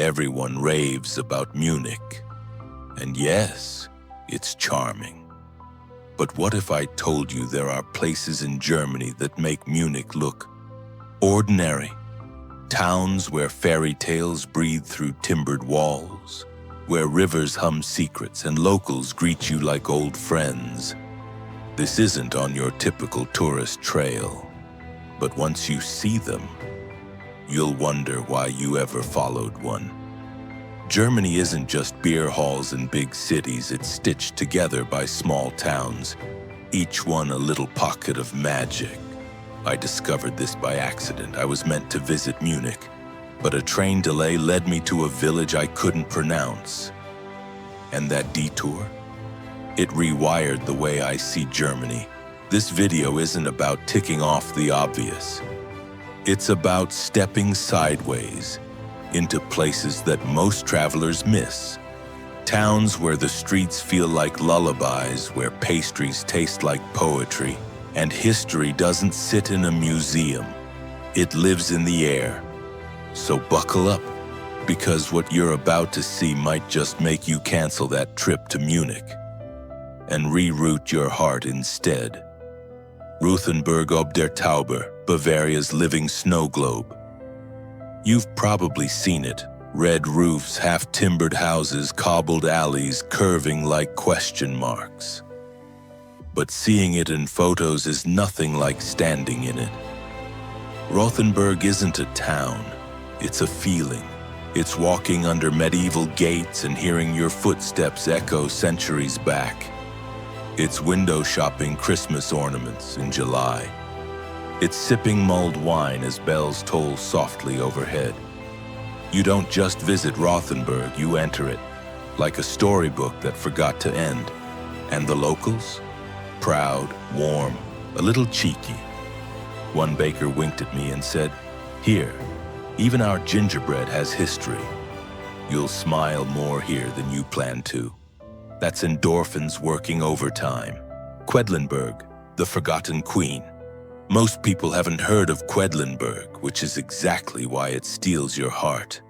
Everyone raves about Munich. And yes, it's charming. But what if I told you there are places in Germany that make Munich look ordinary? Towns where fairy tales breathe through timbered walls, where rivers hum secrets and locals greet you like old friends. This isn't on your typical tourist trail, but once you see them, you'll wonder why you ever followed one. Germany isn't just beer halls and big cities, it's stitched together by small towns, each one a little pocket of magic. I discovered this by accident. I was meant to visit Munich, but a train delay led me to a village I couldn't pronounce. And that detour? It rewired the way I see Germany. This video isn't about ticking off the obvious. It's about stepping sideways into places that most travelers miss. Towns where the streets feel like lullabies, where pastries taste like poetry, and history doesn't sit in a museum. It lives in the air. So buckle up, because what you're about to see might just make you cancel that trip to Munich and reroute your heart instead. Rothenburg ob der Tauber, Bavaria's living snow globe. You've probably seen it. Red roofs, half-timbered houses, cobbled alleys curving like question marks. But seeing it in photos is nothing like standing in it. Rothenburg isn't a town, it's a feeling. It's walking under medieval gates and hearing your footsteps echo centuries back. It's window shopping Christmas ornaments in July. It's sipping mulled wine as bells toll softly overhead. You don't just visit Rothenburg, you enter it, like a storybook that forgot to end. And the locals? Proud, warm, a little cheeky. One baker winked at me and said, "Here, even our gingerbread has history. You'll smile more here than you plan to." That's endorphins working overtime. Quedlinburg, the forgotten queen. Most people haven't heard of Quedlinburg, which is exactly why it steals your heart.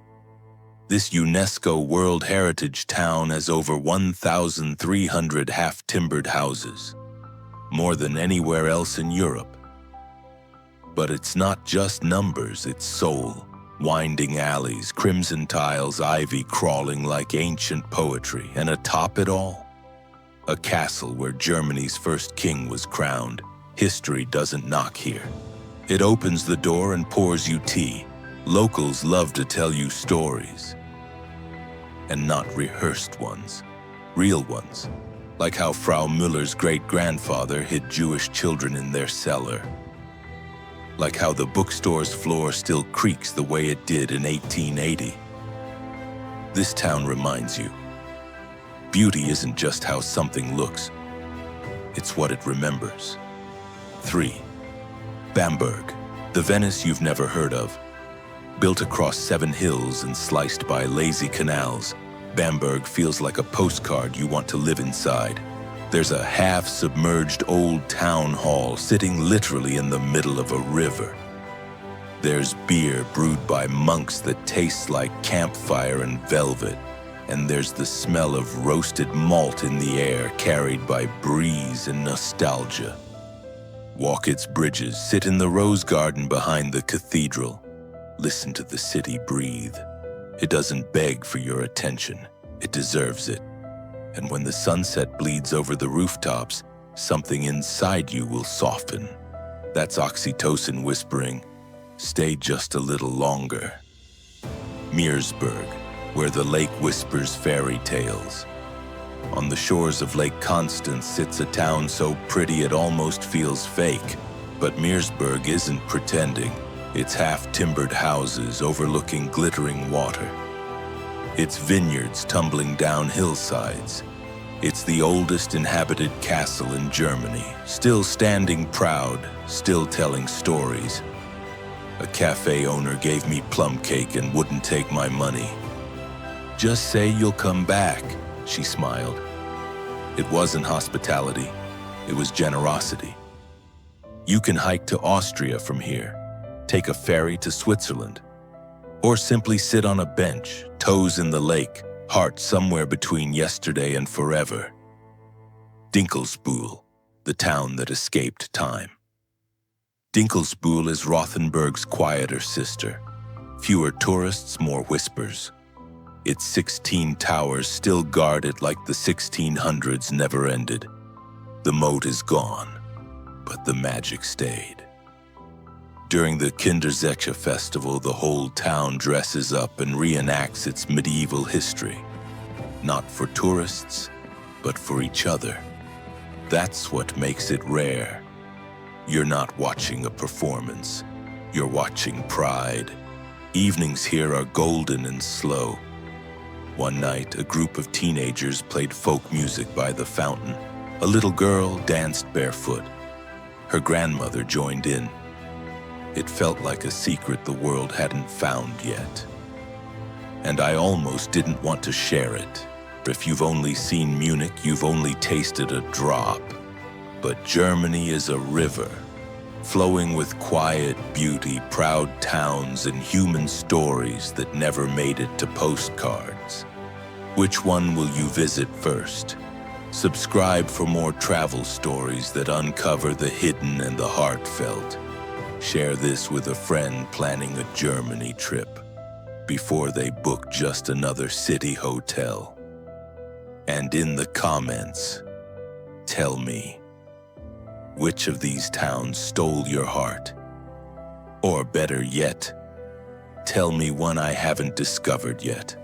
This UNESCO World Heritage town has over 1,300 half-timbered houses, more than anywhere else in Europe. But it's not just numbers, it's soul. Winding alleys, crimson tiles, ivy crawling like ancient poetry, and atop it all, a castle where Germany's first king was crowned. History doesn't knock here. It opens the door and pours you tea. Locals love to tell you stories. And not rehearsed ones, real ones, like how Frau Müller's great-grandfather hid Jewish children in their cellar. Like how the bookstore's floor still creaks the way it did in 1880. This town reminds you, beauty isn't just how something looks, it's what it remembers. 3. Bamberg, the Venice you've never heard of. Built across 7 hills and sliced by lazy canals, Bamberg feels like a postcard you want to live inside. There's a half-submerged old town hall sitting literally in the middle of a river. There's beer brewed by monks that tastes like campfire and velvet. And there's the smell of roasted malt in the air carried by breeze and nostalgia. Walk its bridges, sit in the rose garden behind the cathedral. Listen to the city breathe. It doesn't beg for your attention, it deserves it. And when the sunset bleeds over the rooftops, something inside you will soften. That's oxytocin whispering, stay just a little longer. Meersburg, where the lake whispers fairy tales. On the shores of Lake Constance sits a town so pretty it almost feels fake. But Meersburg isn't pretending. It's half-timbered houses overlooking glittering water. It's vineyards tumbling down hillsides. It's the oldest inhabited castle in Germany, still standing proud, still telling stories. A cafe owner gave me plum cake and wouldn't take my money. "Just say you'll come back," she smiled. It wasn't hospitality, it was generosity. You can hike to Austria from here, take a ferry to Switzerland, Or simply sit on a bench, toes in the lake, heart somewhere between yesterday and forever. Dinkelsbühl, the town that escaped time. Dinkelsbühl is Rothenburg's quieter sister. Fewer tourists, more whispers. Its 16 towers still guard it like the 1600s never ended. The moat is gone, but the magic stayed. During the Kindersäche festival, the whole town dresses up and reenacts its medieval history. Not for tourists, but for each other. That's what makes it rare. You're not watching a performance. You're watching pride. Evenings here are golden and slow. One night, a group of teenagers played folk music by the fountain. A little girl danced barefoot. Her grandmother joined in. It felt like a secret the world hadn't found yet. And I almost didn't want to share it. If you've only seen Munich, you've only tasted a drop. But Germany is a river, flowing with quiet beauty, proud towns, and human stories that never made it to postcards. Which one will you visit first? Subscribe for more travel stories that uncover the hidden and the heartfelt. Share this with a friend planning a Germany trip before they book just another city hotel. And in the comments, tell me, which of these towns stole your heart? Or better yet, tell me one I haven't discovered yet.